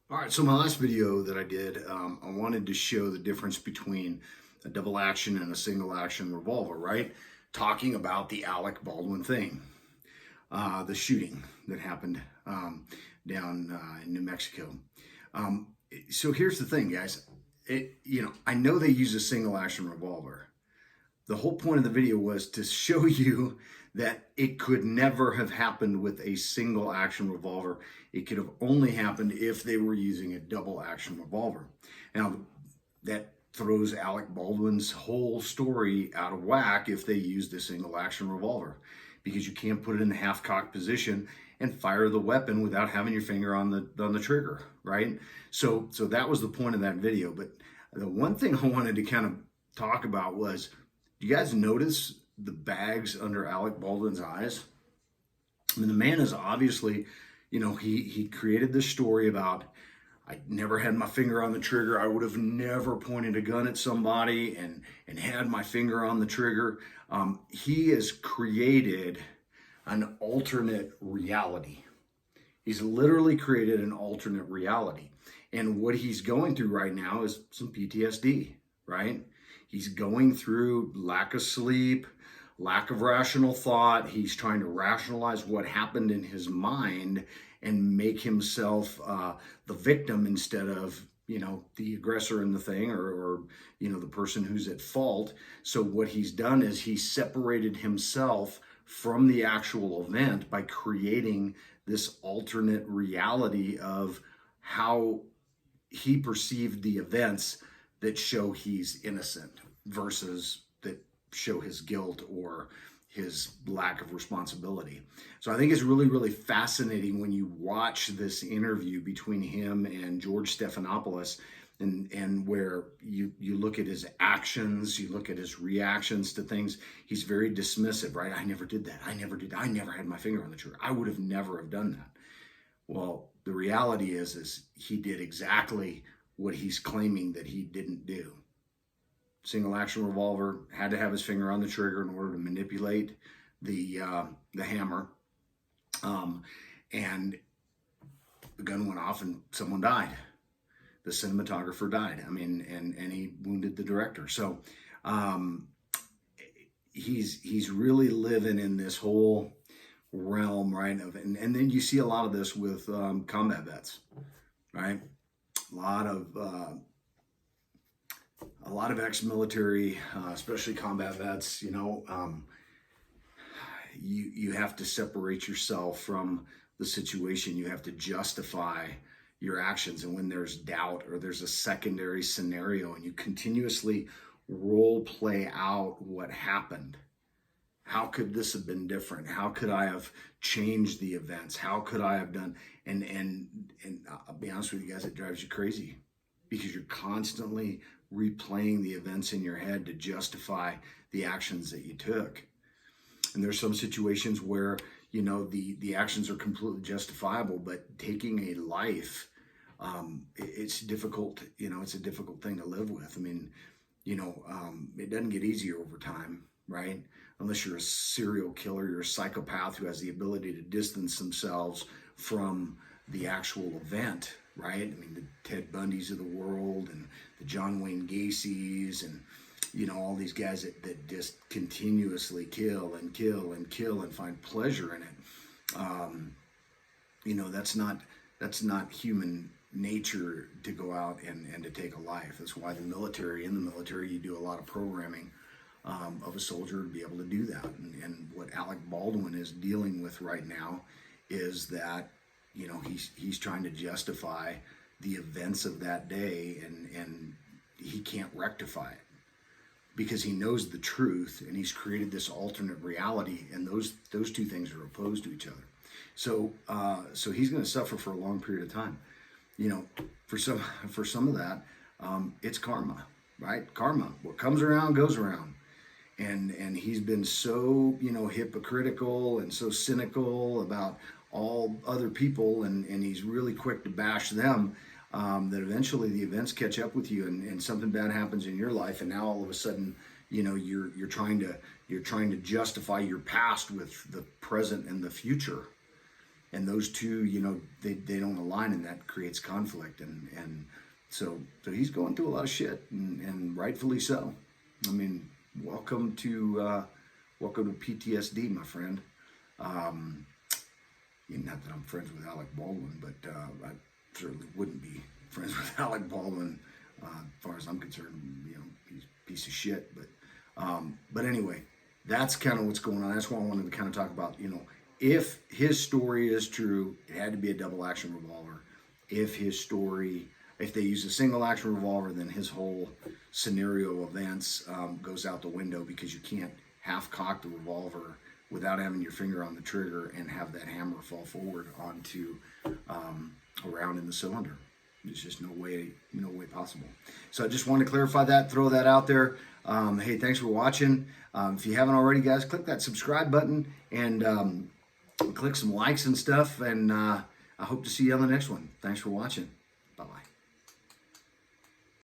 All right, so my last video that I did, I wanted to show the difference between a double action and a single action revolver, right? Talking about the Alec Baldwin thing, the shooting that happened down in New Mexico. So here's the thing, guys. I know they use a single action revolver. The whole point of the video was to show you that it could never have happened with a single action revolver. It could have only happened if they were using a double action revolver. Now, that throws Alec Baldwin's whole story out of whack if they used a single action revolver, because you can't put it in the half cocked position and fire the weapon without having your finger on the trigger, right? So that was the point of that video. But the one thing I wanted to kind of talk about was, do you guys notice the bags under Alec Baldwin's eyes? I mean, the man is obviously, he created this story about, I never had my finger on the trigger. I would have never pointed a gun at somebody and had my finger on the trigger. He has created an alternate reality. He's literally created an alternate reality. And what he's going through right now is some PTSD, right? He's going through lack of sleep, lack of rational thought. He's trying to rationalize what happened in his mind and make himself the victim instead of, the aggressor in the thing, or the person who's at fault. So what he's done is he separated himself from the actual event by creating this alternate reality of how he perceived the events that show he's innocent versus that show his guilt or his lack of responsibility. So I think it's really, really fascinating when you watch this interview between him and George Stephanopoulos, and where you look at his actions, you look at his reactions to things. He's very dismissive, right? I never did that. I never did. I never had my finger on the trigger. I would have never have done that. Well, the reality is he did exactly what he's claiming that he didn't do. Single action revolver, had to have his finger on the trigger in order to manipulate the hammer, and the gun went off and someone died. The cinematographer died. I mean, and he wounded the director. So he's really living in this whole realm, right? And then you see a lot of this with combat vets, right? A lot of ex-military, especially combat vets, you have to separate yourself from the situation. You have to justify your actions. And when there's doubt or there's a secondary scenario and you continuously role play out what happened, how could this have been different? How could I have changed the events? How could I have done? And I'll be honest with you guys, it drives you crazy, because you're constantly replaying the events in your head to justify the actions that you took. And there's some situations where, the actions are completely justifiable, but taking a life, it's difficult, it's a difficult thing to live with. I mean, it doesn't get easier over time, right? Unless you're a serial killer, you're a psychopath who has the ability to distance themselves from the actual event, right? I mean, the Ted Bundys of the world and the John Wayne Gacy's and, all these guys that just continuously kill and kill and kill and find pleasure in it. That's not human nature to go out and to take a life. That's why in the military, you do a lot of programming of a soldier to be able to do that. And what Alec Baldwin is dealing with right now is that, he's trying to justify the events of that day, and he can't rectify it because he knows the truth, and he's created this alternate reality, and those two things are opposed to each other. So he's going to suffer for a long period of time. For some of that, it's karma, right? Karma. What comes around goes around. And he's been so, hypocritical and so cynical about all other people, and he's really quick to bash them, that eventually the events catch up with you, and something bad happens in your life, and now all of a sudden, you're trying to justify your past with the present and the future. and those two, they don't align, and that creates conflict, and so he's going through a lot of shit, and rightfully so. I mean, welcome to PTSD, my friend. Not that I'm friends with Alec Baldwin, but I certainly wouldn't be friends with Alec Baldwin. As far as I'm concerned, he's a piece of shit. But anyway, that's kind of what's going on. That's what I wanted to kind of talk about. If his story is true, it had to be a double action revolver. If they use a single action revolver, then his whole scenario of events goes out the window, because you can't half cock the revolver without having your finger on the trigger and have that hammer fall forward onto a round in the cylinder. There's just no way possible. So I just wanted to clarify that, throw that out there. Hey, thanks for watching. If you haven't already, guys, click that subscribe button and click some likes and stuff. And I hope to see you on the next one. Thanks for watching. Bye-bye.